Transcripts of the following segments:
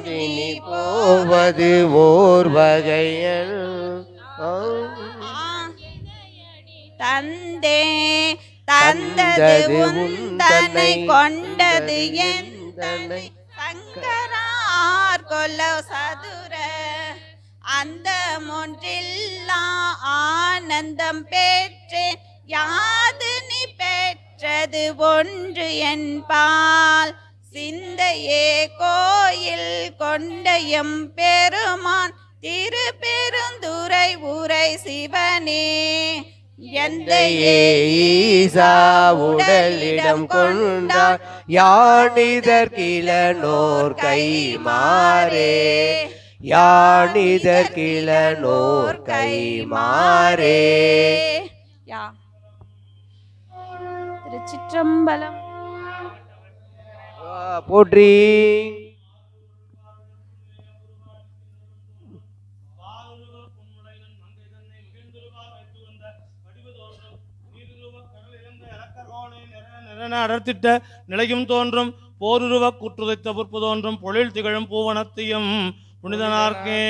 அதினி போவது ஓர் வகையல் தந்தே தந்தது உந்தனை கொண்டது எந்தனை சங்கரார் கொல்ல சதுர அந்த ஒன்றில்லா ஆனந்தம் பெற்றேன் யாது நீ பெற்றது ஒன்று என்பால் சிந்தையே கோயில் கொண்டையும் பெருமான் திருப்பெருந்துறை உரை சிவனே எந்தையே ஈசா உடலிடம் கொண்டார் யானிதற்கிலனோர் கை மாறே யானிதற்கிலனோர் கை மாறே. திருச்சிற்றம்பலம். போற்றி. அடர்த்திட்ட நிலையும் தோன்றும் போருருவ கூற்றுதைத்த பொறுப்பு தோன்றும் பொழில் திகழும் பூவனத்தையும் புனிதனார்க்கே.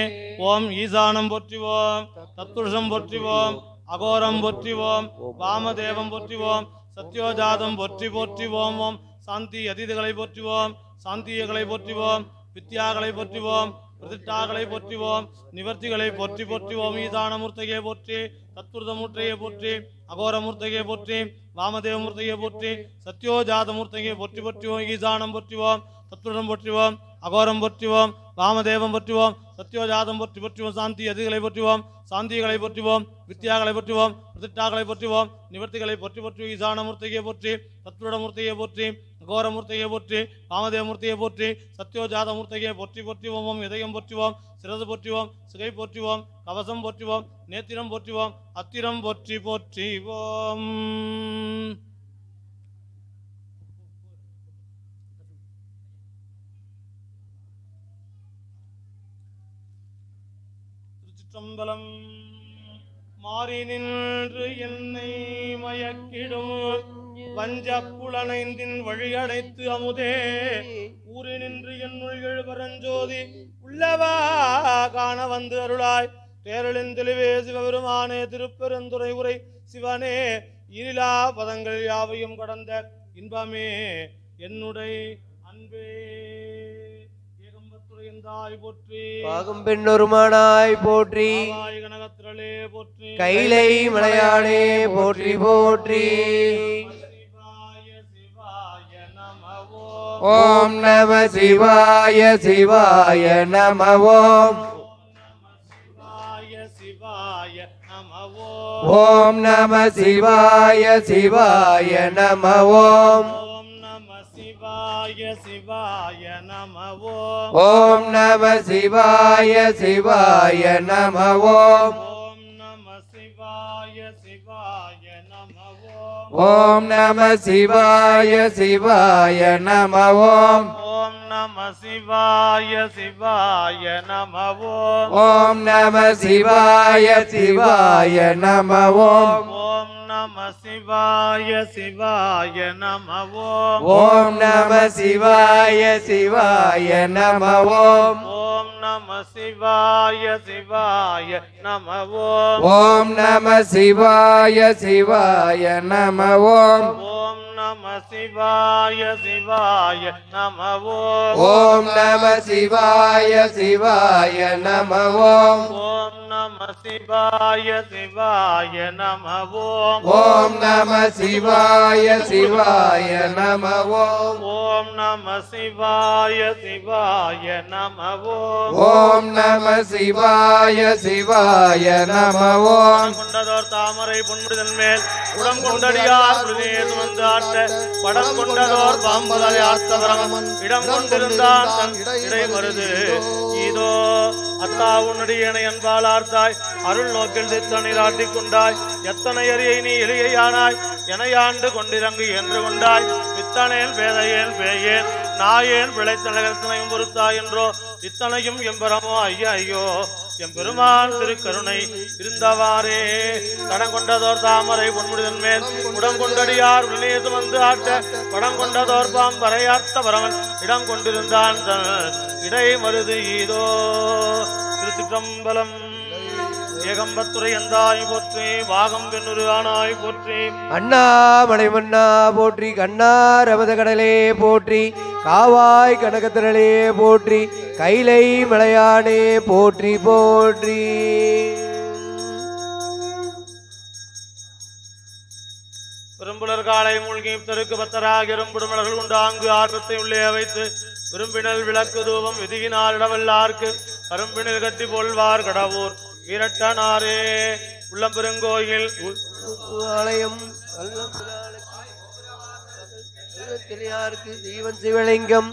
ஓம் ஈசானம் போற்றிவோம், தத்துஷம் போற்றிவோம், அகோரம் போற்றிவோம், வாமதேவம் போற்றிவோம், சத்யோஜாதம் போற்றி போற்றிவோம். ஓம் சாந்தி அதீதங்களை போற்றிவோம், சாந்தியகளை போற்றிவோம், வித்யாகளை போற்றிவோம், பிரதிஷ்டாக்களை போற்றிவோம், நிவர்த்திகளை போற்றி போற்றிவோம். ஈசானமூர்த்தியை போற்றி, தத்புருதமூர்த்தியை போற்றி, அகோரமூர்த்தியை போற்றி, வாமதேவமூர்த்தியை போற்றி, சத்யோஜாதமூர்த்தியை போற்றி போற்றிவோம். ஈசானம் போற்றிவோம், தத்புருடம் போற்றிவோம், அகோரம் போற்றிவோம், வாமதேவம் போற்றிவோம், சத்யோஜாதம் போற்றி போற்றிவோம். சாந்தி அதிகளை போற்றிவோம், சாந்திகளை போற்றிவோம், வித்யாக்களை போற்றிவோம், பிரதிஷ்டாக்களை போற்றிவோம், நிவர்த்திகளை போற்றி போற்றிவோம். ஈசானமூர்த்தியை போற்றி, தத்புருடமூர்த்தியை போற்றி, அகோரமூர்த்தியை போற்றி, வாமதேவமூர்த்தியை போற்றி, சத்யோஜாதமூர்த்தியை போற்றி போற்றிவோம். இதயம் போற்றிவோம், சிரது போற்றிவோம், சிகை போற்றிவோம், கவசம் போற்றிவோம், நேத்திரம் போற்றிவோம், அத்திரம் போற்றி போற்றிவோம். திருச்சிற்றம்பலம். மாறி நின்று என்னை மயக்கிடும் வஞ்சப்புலனைந்தின் வழியடைத்து அமுதே ஊறி நின்று என் மொழிகள் பரஞ்சோதி உள்ளவா காண வந்து அருளாய் தேரலின் தெளிவே சிவபெருமானே திருப்பெருந்துறை உரை சிவனே இரிலா பதங்கள் யாவையும் கடந்த இன்பமே என்னுடைய அன்பே. போற்றி பாகும் பெண்ணொருமானாய் போற்றி கனகத்திரளே போற்றி கைலை மலையாளே போற்றி போற்றி. ஓம் நம சிவாய சிவாய நம ஓம் ஓம் நம சிவாய சிவாய நம ஓம் சிவாய நம ஓம் நம சிவாய சிவாய நம ஓம் ஓம் நம சிவாய சிவாய நம ஓம் ஓம் நம சிவாய சிவாய நம ஓம் நம சிவாய சிவாய நம ஓம் ஓம் நம சிவாய சிவாய நம ஓம் நம சிவாய சிவாய நம ஓம் ஓம் நம சிவாய சிவாய நம ஓம் நம சிவாய சிவாய நம ஓம் ஓம் நம சிவாய சிவாய நம ஓம் நம சிவாய சிவாய நம ஓம் ஓம் நம சிவாய சிவாய நம ஓம் நம சிவாய சிவாய நம ஓம் ஓம் நம சிவாய சிவாய நம ஓம் நம சிவாய சிவாய நம ஓம் கொண்டதோர் தாமரை பொன்முடிதன் மேல் உடம் கொண்டடியார் வந்து ஆட்ட படம் கொண்டதோர் பாம்பதாய் ஆர்த்தவரம் இடம் கொண்டிருந்தான் தன் இடை மருது இதோ அத்தா உன்னடியனை அன்பால் ஆர்த்தாய் அருள் நோக்கில் தித்தனை ஆட்டிக் கொண்டாய் எத்தனை அரியை நீ எளியானாய் எனையாண்டு கொண்டிறங்கு என்று கொண்டாய் வித்தனேன் பேதையேன் பேயேன் நாயேன் பிழைத்தனகத்தனையும் பொறுத்தாய் என்றோ இத்தனையும் எம்பரமோ ஐயா ஐயோ எம்பெருமான் திருக்கருணை இருந்தவாறே தடம் கொண்டதோர் தாமரை பொன்முடிதன் மேல் உடம் கொண்டடியார் விளையது வந்து ஆட்ட படம் கொண்டதோர் பாம்பரையார்த்த வரவன் இடம் கொண்டிருந்தான் இடை மருது ஈதோ. திருச்சிற்றம்பலம். ஏகம்பத்துரை எந்தாய் போற்றி, பாகம் பெண்ணுரு ஆனாய் போற்றி. அண்ணாமலை மன்னா போற்றி, கண்ணார் அமத கடலே போற்றி, காவாய் கனகத்திரளே போற்றி, கைலை மலையானே போற்றி போற்றி. பெரும்புலர் காலை மூழ்கி தெருக்கு பத்தராக எறும்புடுமலர்கள் உண்டாங்கு ஆற்றத்தை உள்ளே வைத்து விரும்பினல் விளக்கு தூபம் விதியினால் இடவல்லார்க்கு கரும்பினில் கட்டி போல்வார் கடவுர் வீரட்டனாரே. உள்ளம் பெருங்கோயில் ஆலயம் ஜீவன் சிவலிங்கம்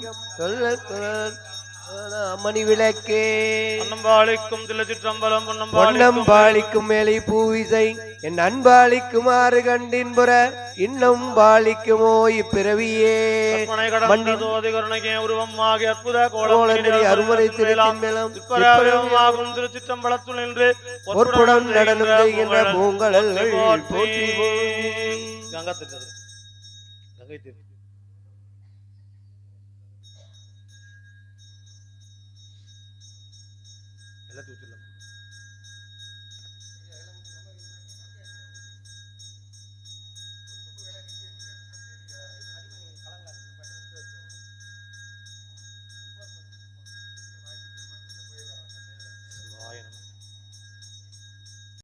மணி விளக்கே. பொன்னம்பாளிக்கும் தில்லைச்சிற்றம்பலம். பொன்னம்பாளிக்கும் மேலை பூவிசை என் அன்பாளிக்கும் ஆறு கண்டின்புற இன்னும் பாலிக்குமோ இப்பிறவியே. உருவம் ஆகிய அற்புத கோலநெறி அருமறை திருச்சிற்றம்பலம் திருச்சிற்றம்பலத்துள் நின்று பொற்புடன் நடனம் செய்கின்ற பூங்கடல்கள் போற்றி கங்கை தீர்த்தம். எல்லாத்தையும்